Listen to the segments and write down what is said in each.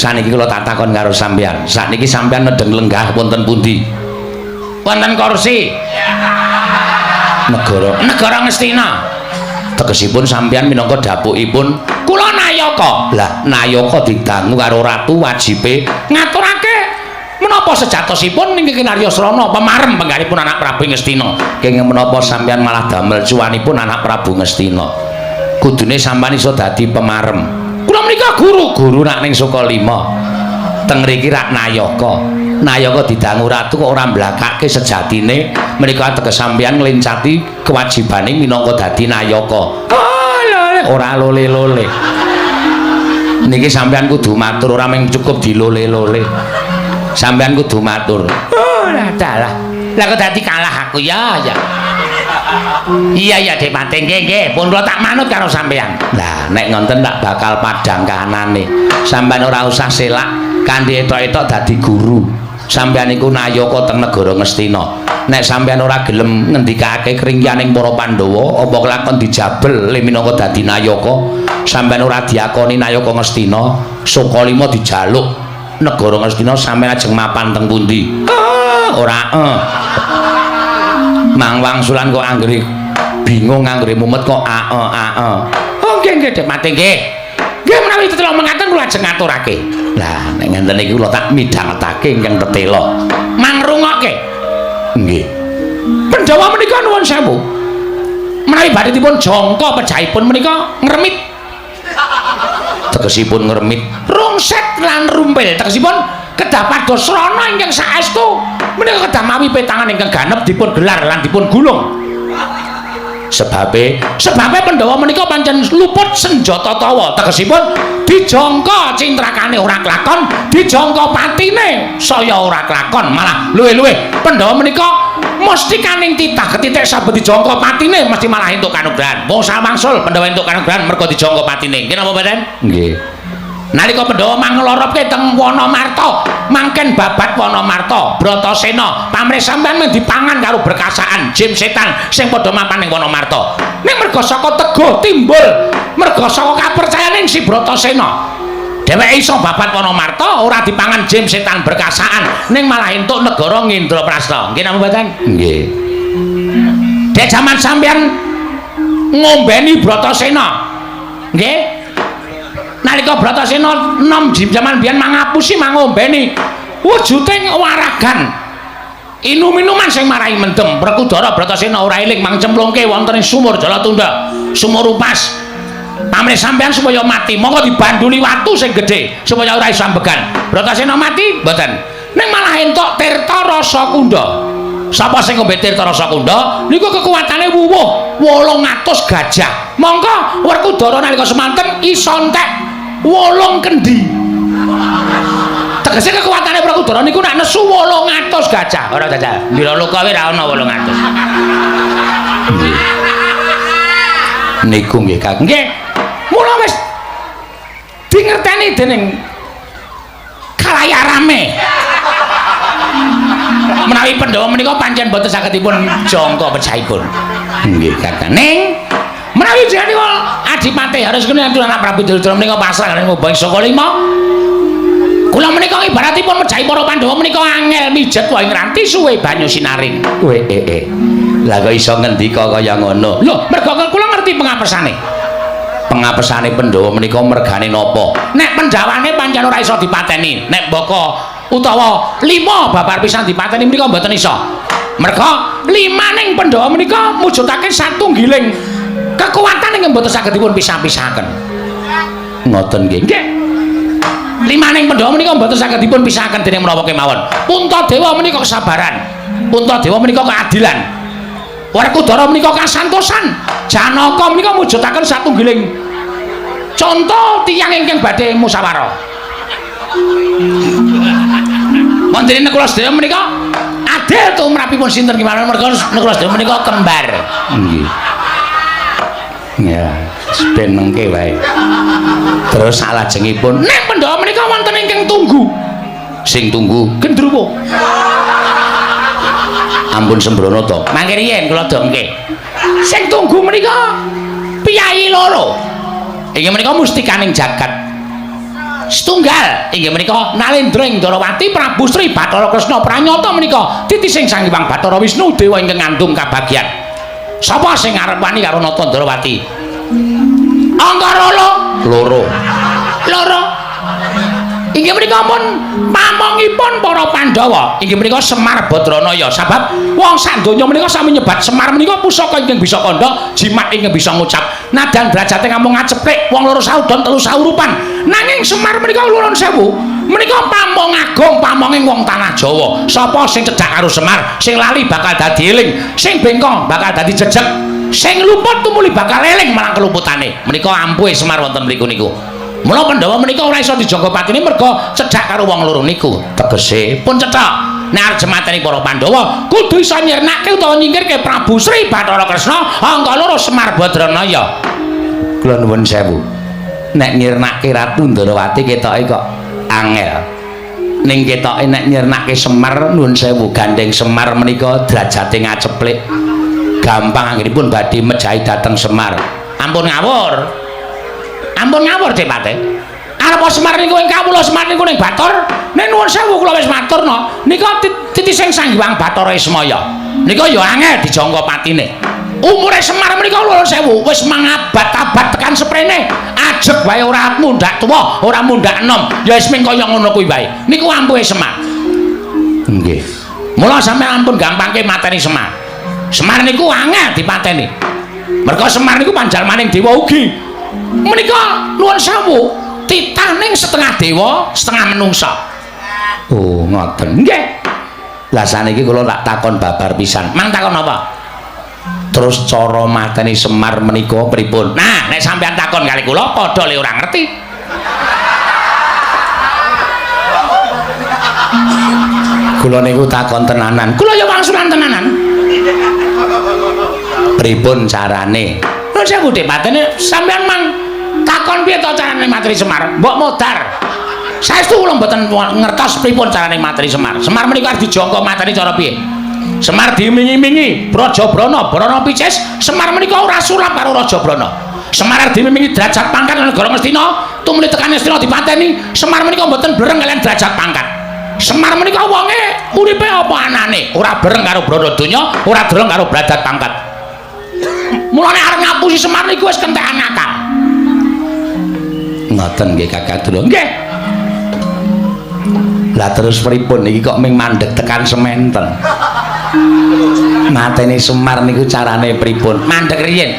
Saniki kula tak takon karo sampean. Sakniki sampean nedeng lenggah wonten pundi? Wonten kursi. Negara Ngastina. Tegesipun sampean minangka dapukipun kula Nayaka. Lah Nayaka didangu karo ratu wajibe ngaturake menapa sejatosipun niki Naryasrana pemarem penggalipun anak Prabu Ngastina. Kenging menapa sampean malah damel cuwanipun anak Prabu Ngastina. Kudune sampean iso dadi pemarem. Kula menika guru nak ning Sukalima. Teng mriki rak Nayaka. Nayaka didangu ratu kok ora mblakake sejatine menika teges sampeyan nglencati kewajibane minangka dadi Nayaka. Ora lole-lole. Niki sampeyan kudu matur ora mung cukup dilole-lole. Sampeyan kudu matur. Oh, dalah. Lah kok dadi kalah aku ya. Iya Dek Pati nggih pun kula tak manut karo sampean. Lah nek ngonten tak bakal padhang kahanane. Sampeyan ora usah selak kanthi etok-etok dadi guru. Sampeyan iku Nayaka teng negara Ngastina. Nek sampeyan ora gelem ngendikake kringyaning para Pandhawa apa kelakon dijabel le minangka dadi Nayaka, sampeyan ora diakoni Nayaka Ngastina, Sukalima dijaluk negara Ngastina sampeyan ajeng mapan teng pundi? Ora Mang wangsulan kok anggere bingung anggere mumet kok Oh nggih Dek Pati nggih. Nggih menawi tetela mengaten kula ajeng ngaturake. Lah nek ngenten iki kula tak midhangetake ingkang tetela. Mangrungokke. Nggih. Pandhawa menika nuwun sewu. Menawi badhe dipun jangka pejahipun menika ngremit. Tegesipun ngremit, rungset lan rumpil. Tegesipun kedah pados srana ingkang saestu menika kedah mawi petangan ingkang ganep dipun gelar lan dipun gulung. Sebabe Pandhawa menika pancen luput senjata tawa. Tegesipun dijangka cintrakane ora kelakon, dijangka patine saya ora kelakon, malah luwih-luwih Pandhawa menika mesti kaning titah ketitik saben dijangka patine mesti malah entuk kanugrahan. Wong samangsul Pandhawa entuk kanugrahan merga dijangka patine. Nggih napa mboten? Nggih. Nalika Pandhawa mangloropke teng Wanamarta, mangken babat Wanamarta, Bratasena, pamrih sampeyan men dipangan karo berkasaan jim setan sing padha mapan ning Wanamarta. Ning merga saka teguh timbul, merga saka kapercayaning si Bratasena. Dheweke iso babat Wanamarta ora dipangan jim setan berkasaan, ning malah entuk negara Ngendraprasta. Nggih napa mboten? Nggih. Dek jaman sampeyan ngombeni Bratasena. Nggih. Nalika Bratasena nom jaman biyen mangapusi mangombeni wujuding waragan inum-inuman sing marai mendem. Werkudara Bratasena ora eling mangcemplungke wonten ing sumur Jalatunda, sumur Upas. Pamrih sampeyan supaya mati monggo dibanduli watu sing gedhe supaya ora iso ambegan. Bratasena mati mboten, ning malah entuk Tirta Rasa Kunda. Sapa sing ngombe Tirta Rasa Kunda niku kekuatane wuwuh 800 gajah. Monggo Werkudara nalika semanten iso entek 8 kendi. Tegese kekuatane Werkudara niku nek nesu 800 gajah. Ora jajal. Ndira luka wae ra ono 800. Niku nggih Kang. Nggih. Mula wis dingerteni dening kalayarame. Menawi Pandhawa menika pancen boten saged dipun jangka pejahipun. Nggih Kakang. Ning menawi jenengan Adipati harus kene anak Prabu Duryudana menika pasrah kaliyan Mbah Sukalima. Kula menika ibaratipun mejahi para Pandhawa menika angel mijet wae ngranti suwe banyu sinaring. Lah kok iso ngendika kaya ngono? Lho, mergo kula ngerti pengapesane. Pengapesane Pandhawa menika mergane napa? Nek Pandhawane pancen ora iso dipateni, nek Mbaka utawa 5 babar pisan dipateni menika mboten iso. Merga 5 ning Pandhawa menika mujudake satunggiling kekuatan ingkang mboten saged dipun pisah-pisahaken. Ngoten nggih. Nggih. 5 ning Pandhawa menika mboten saged dipun pisahaken dening menapa kemawon. Puntadewa menika kesabaran. Puntadewa menika keadilan. Werkudara menika kasantosan. Janaka menika mujudaken satunggiling contoh tiyang ingkang badhe musyawarah. Wonten ing kula sedaya menika adil tumrapipun sinten kemawon merga kula sedaya menika kembar. Nggih. Ya, ben mengke wae. Terus salajengipun nek Pandhawa menika wonten ingkang tunggu. Sing tunggu Gendruwo. Ampun sembrono to. Mangke riyen kula dongke. Sing tunggu menika piyai loro. Inggih menika mustikaning jagat. setunggal inggih menika Nalendra Ndarawati Prabu Sri Bathara Kresna pranyata menika titising Sang Hyang Bathara Wisnu dewa ingkang ngandung kabagyan. Sapa sing arep wani karo Nata Ndarawati? Angkara loro. Inggih menika pun pamongipun para Pandhawa. Inggih menika Semar Badranaya. Sabab wong sak donya menika sami nyebat Semar menika pusaka ingkang bisa kandha, jimat ingkang bisa ngucap. Nadan derajate namung ngaceplik wong loro saudon telu saurupan. Nanging Semar menika Nuwun Sewu, menika pamong agung pamonging wong tanah Jawa. Sapa sing cedhak karo Semar, sing lali bakal dadi eling, sing bengkong bakal dadi jejeg, sing luput tumuli bakal eling marang kelumputane. Menika ampuhe Semar wonten mriku niku. Mula Pandhawa menika ora iso dijangka patine merga cedhak karo wong loro niku. Tegese pun cetha nek arep jemateni para Pandhawa kudu iso nyirnake utawa nyingkirke Prabu Sri Bathara Kresna angka loro Semar Badranaya. Kula nuwun sewu. Nek nyirnake Ratu Ndarawati ketoke kok angel. Ning ketoke nek nyirnake Semar nuwun sewu gandeng Semar menika derajate ngaceplik. Gampang anggenipun badhe mejahi dhateng Semar. Ampun ngawur. Ampun ngawur Depate. Arep Semar niku ing kawula Semar niku ning Bathara. Nek nuwun sewu kula wis maturna, nika titising Sang Hyang Bathara Ismaya. Nika ya angel dijangka patine. Umure Semar menika nuwun sewu wis mangabad-abad tekan seprene. Ajeg wae ora mundhak tuwa, ora mundhak enom. Ya wis ming kaya ngono kuwi wae. Niku ampuhe Semar. Nggih. Mula sampeyan ampun gampangke mateni Semar. Semar niku angel dipateni. Merga Semar niku panjalmaning dewa ugi. Menika nuwun sewu titaning setengah dewa setengah menungsa. Oh ngoten nggih. Lah saniki kula tak takon babar pisan. Mang takon apa? Terus cara mateni Semar menika pripun? Nah nek sampean takon kali kula padha le ora ngerti. Kula niku takon tenanan. Kula ya wangsulan tenanan. Pripun carane? Nuwun sewu Depatene sampean mang takon piye to carane materi Semar? Mbok modar. Saestu kula mboten ngertos pripun carane materi Semar. Semar menika arep dijangka materi cara piye? Semar dimingi-mingi Brajabrana, Brana Picis. Semar menika ora sulap karo Rajabrana. Semar dimingi derajat pangkat negara Ngastina, tumuli tekan Ngastina dipateni. Semar menika mboten bereng kalian derajat pangkat. Semar menika wonge uripe apa anane? Ora bereng karo Bradadanya, ora bereng karo derajat pangkat. Mulane arep ngapusi Semar niku wis kentekan akal. Ngoten nggih Kakang Dula. Nggih. Lah terus pripun iki kok ming mandeg tekan sementen. Mateni Semar niku carane pripun? Mandeg riyin.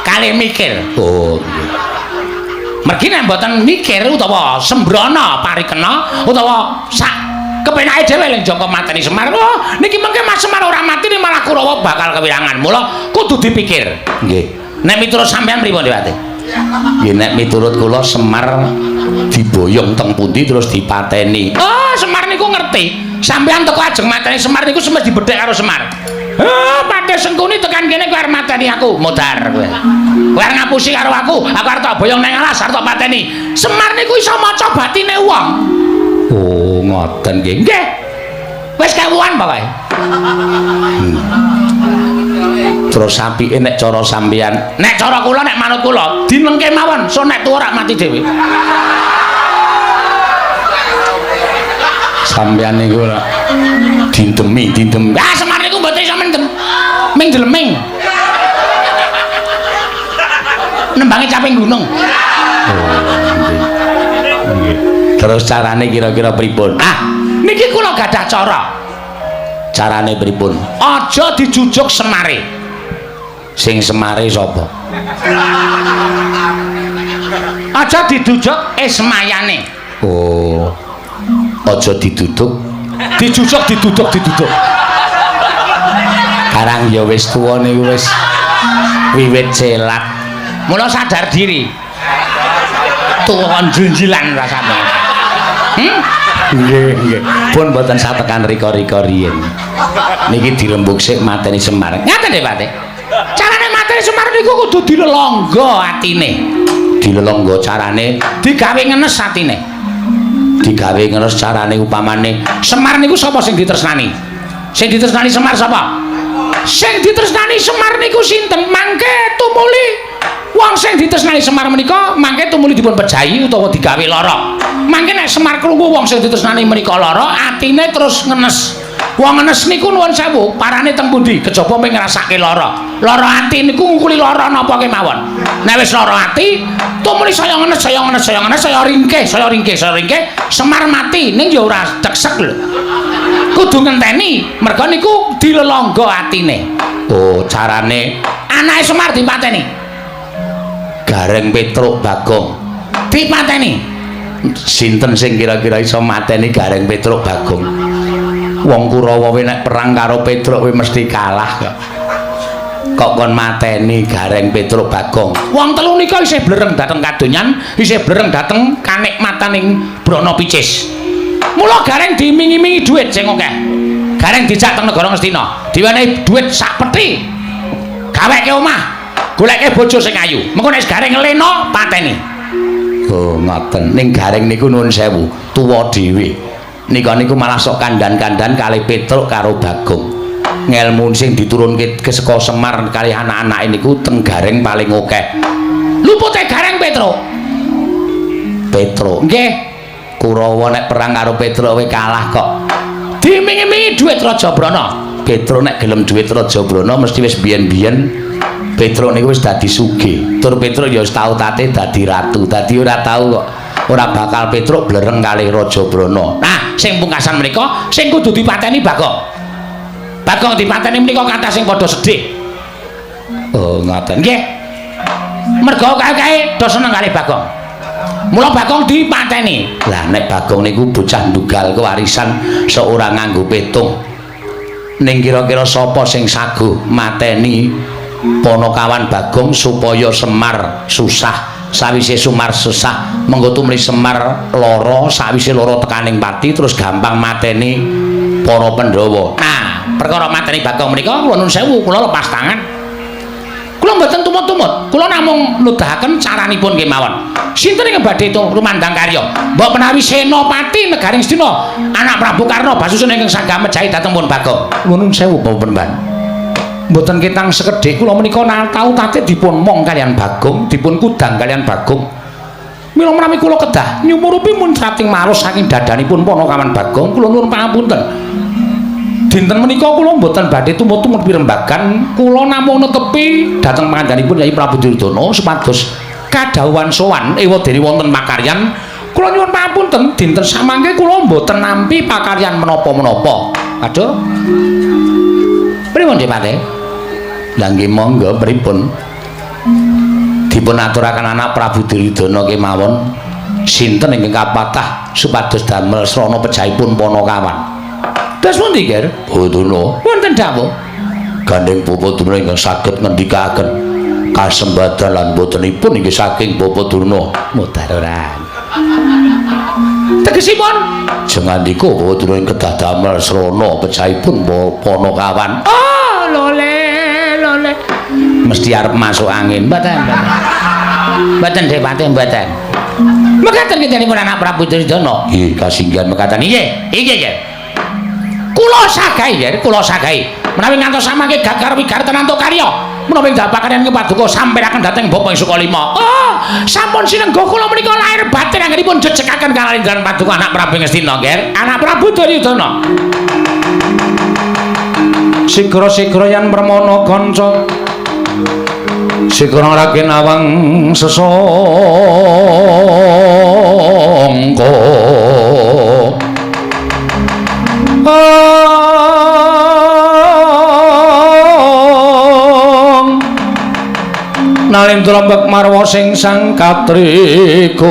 Kalih mikir. Oh, nggih. Mergi nek mboten mikir utawa sembrana parikena utawa sak kepenake dhewe ling jangka mateni Semar. Oh, niki mengke Mas Semar ora mati malah Kurawa bakal kewirangan. Mula kudu dipikir. Nggih. Nek miturut sampean pripun Dewate? Nggih nek miturut kula Semar diboyong teng pundi terus dipateni. Oh, Semar niku ngerti. Sampean teko ajeng mateni Semar niku sempat dibedhek karo Semar. Pate Sengkuni tekan kene kowe arep mateni aku, modar kowe. Kowe arep ngapusi karo aku arep tak boyong nang alas, arep tak pateni. Semar niku iso maca batine wong. Oh, ngoten nggih. Nggih. Wis kawuhan pokoke. Terus apike nek cara sampeyan, nek cara kula nek manut kula, dinengke mawon, so nek tuwa ora mati dhewe. Sampeyan niku dindemi. Ah, Semar niku mboten iso mendem. Ming deleming. Nembange caping gunung. Oh, nggih. Terus carane kira-kira pripun? Ah, niki kula gadah cara. Carane pripun? Aja dijujuk Semare. Sing Semare sapa? Aja dijujuk Ismayane. Oh. Aja diduduk. Dijujuk. Karang ya wis tuwa niku wis wiwit celat. Mula sadar diri. Tuwa njunjilan rasane. Nggih. Pun mboten satekan rika-rika riyin. Niki dirembug sik mateni Semar. Ngaten nggih, Pak. Carane mateni Semar niku kudu dilelonggo atine. Dilelonggo carane digawe ngenes atine. Digawe ngenes carane upamane Semar niku sapa sing ditresnani? Sing ditresnani Semar sapa? Sing ditresnani Semar niku sinten? Mangke tumuli Wong sing ditresnani Semar menika mangke tumuli dipun pejahi utawa digawe lara. Mangke nek Semar krungu wong sing ditresnani menika lara, atine terus ngenes. Wong ngenes niku nuwun sewu, parane teng pundi? Kejaba ping ngrasake lara. Lara ati niku ngungkuli lara napa kemawon. Nek wis lara ati, tumuli saya ngenes, saya ringkih. Semar mati ning ya ora deksek lho. Kudu ngenteni, merga niku dilelonggo atine. Oh, carane anake Semar dipateni. Gareng Petruk Bagong dipateni. Sinten sing kira-kira iso mateni Gareng Petruk Bagong? Wong Kurawa nek perang karo Petruk kuwi mesti kalah kok kon mateni Gareng Petruk Bagong. Wong telu nika isih blereng dhateng kadonyan, isih blereng dhateng kanikmataning Brana Picis. Mula Gareng dimingi-mingi dhuwit sing akeh. Gareng dijak teng negara Ngastina, diwenehi dhuwit sak pethi. Gaweke omah, goleke bojo sing ayu. Mengko nek Gareng nglena pateni. Oh, ngoten. Ning Gareng niku nuwun sewu, tuwa dhewe. Nika niku malah sok kandan-kandan kalih Petruk karo Bagong. Ngelmu sing diturunke ke saka Semar kalih anak-anake niku teng Gareng paling akeh. Lupute Gareng Petruk. Petruk. Nggih. Kurawa nek perang karo Petruk kowe kalah kok. Dimingi-mingi dhuwit Raja Brana. Petruk nek gelem dhuwit Raja Brana mesti wis biyen-biyen Petruk niku wis dadi sugih. Tur Petruk ya wis tau tate dadi ratu. Dadi ora tau kok. Ora bakal Petruk blereng kalih Raja Brana. Nah, sing pungkasan menika sing kudu dipateni Bagong. Bagong dipateni menika kathah sing padha sedhih. Oh, ngoten. Nggih. Merga kae do seneng kalih Bagong. Mula Bagong dipateni. Lah nek Bagong niku bocah ndugal kewarisan sok ora nganggo petung. Ning kira-kira sapa sing saguh mateni Ponokawan Bagong supaya Semar susah. Sawise Semar susah, mengko tumrih Semar lara, sawise lara tekaning pati terus gampang mateni para Pandhawa. Nah, perkara mateni Bagong menika kula nuwun sewu, kula lepas tangan. Kula mboten tumut-tumut, kula namung nudahaken caranipun kemawon. Sinten ingkang badhe rumandang karya? Mbok menawi Senopati Negaring Astina, anak Prabu Karna Basusun ingkang sagah mejahi dhateng pun Bagong. Kula nuwun sewu Bapak Pemban. Mboten ketang sekedhik kula menika tau tate dipun mong kalian Bagong, dipun kudang kalian Bagong. Mila menawi kula kedah nyumurupi muncrating marus saking dadanipun Ponokawan Bagong, kula nuwun pangapunten. Dinten menika kula mboten badhe tumut-tumut pirembagan, kula namung netepi dhateng pangandhanipun Yai Prabu Duryudana supados kadhawuhan sowan ewadene wonten pakaryan. Kula nyuwun pangapunten, dinten samangke kula mboten nampi pakaryan menapa-menapa. Aduh. Pripun nggih, Pak? Lah nggih monggo pripun dipun aturaken anak Prabu Duryudana kemawon sinten ingkang kapatah supados damel srana pejahipun Ponokawan. Dos pundi, Ger? Buduna wonten dawuh gandeng Bapak Durna ingkang saged ngendikaken kasembadan lan botenipun inggih saking Bapak Durna mudaroran. Tegesipun jengandika Bapak Durna ing kedah damel srana pejahipun Ponokawan. Oh, lole mesti arep masuk angin. Mboten Depate mboten. Mekaten kintenipun anak Prabu Duryudana. Nggih, kasinggihan mekaten. Nggih, nggih. Kula sagahi, nggih, kula sagahi. Menawi ngantos samangke gagar wigar tenantuk karya, menawi dapaken ing paduka sampiraken dhateng Bapak Sukalima. Oh, sampun sinengga kula menika lair batin anggenipun jejekaken kalendran paduka anak Prabu Ngastina, nggih. Anak Prabu Duryudana. Sigra-sigra yan permana kanca sigra rakin awang sesangka nalin trombek marwa sing sang katriku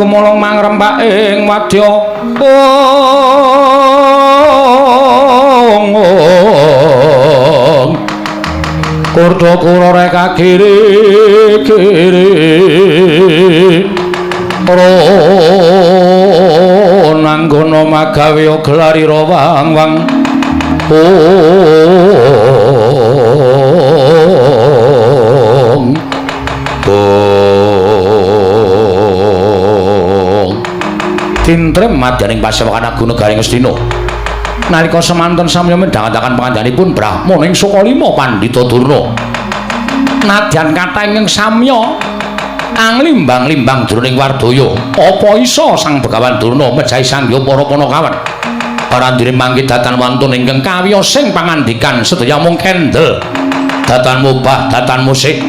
mulung mangrembak ing wadya kurda kula reka kiri nanggana magawe gelari wang-wang tintrem madyaning pasewakan Agung Negaring Astina nalika semanten samya midhangetaken pangandikanipun Brahmana ing Sukalima Pandhita Durna nadyan kathah ingkang samya anglimbang-limbang jroning wardaya apa isa Sang Begawan Durna mejahi sangya para panakawan parandene mangke datan wantun ingkang kawiyosing pangandikan sedaya mung kendel datan mubah datan musik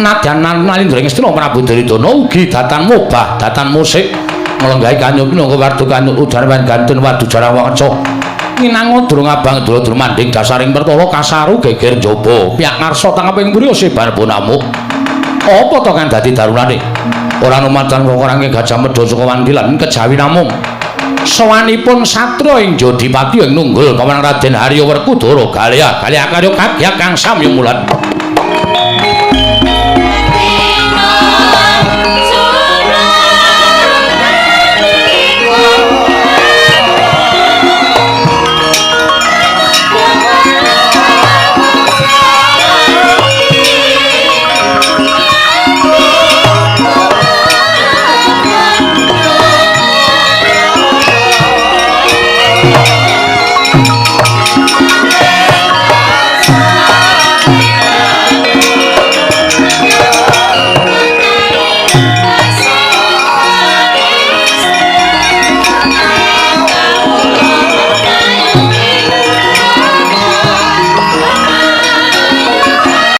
nadyan nalindra ing Astina Prabu Duryudana ugi datan mubah datan musik nglenggahi kanyuk minangka wardu kanyuk udaran gantun wadu jarawaca nginangun durung abang dulur manding dasaring perkara kasaru geger jaba piyak ngarsa tangeping priya sebar punamu apa to kang dadi darunane ora numatan kangge Gajah Medha saka Wandilan kejawi namung sawanipun satra ing Jodipati ing nunggul kawan Raden Harya Werkudara kalih karya kagyak kang samya mulat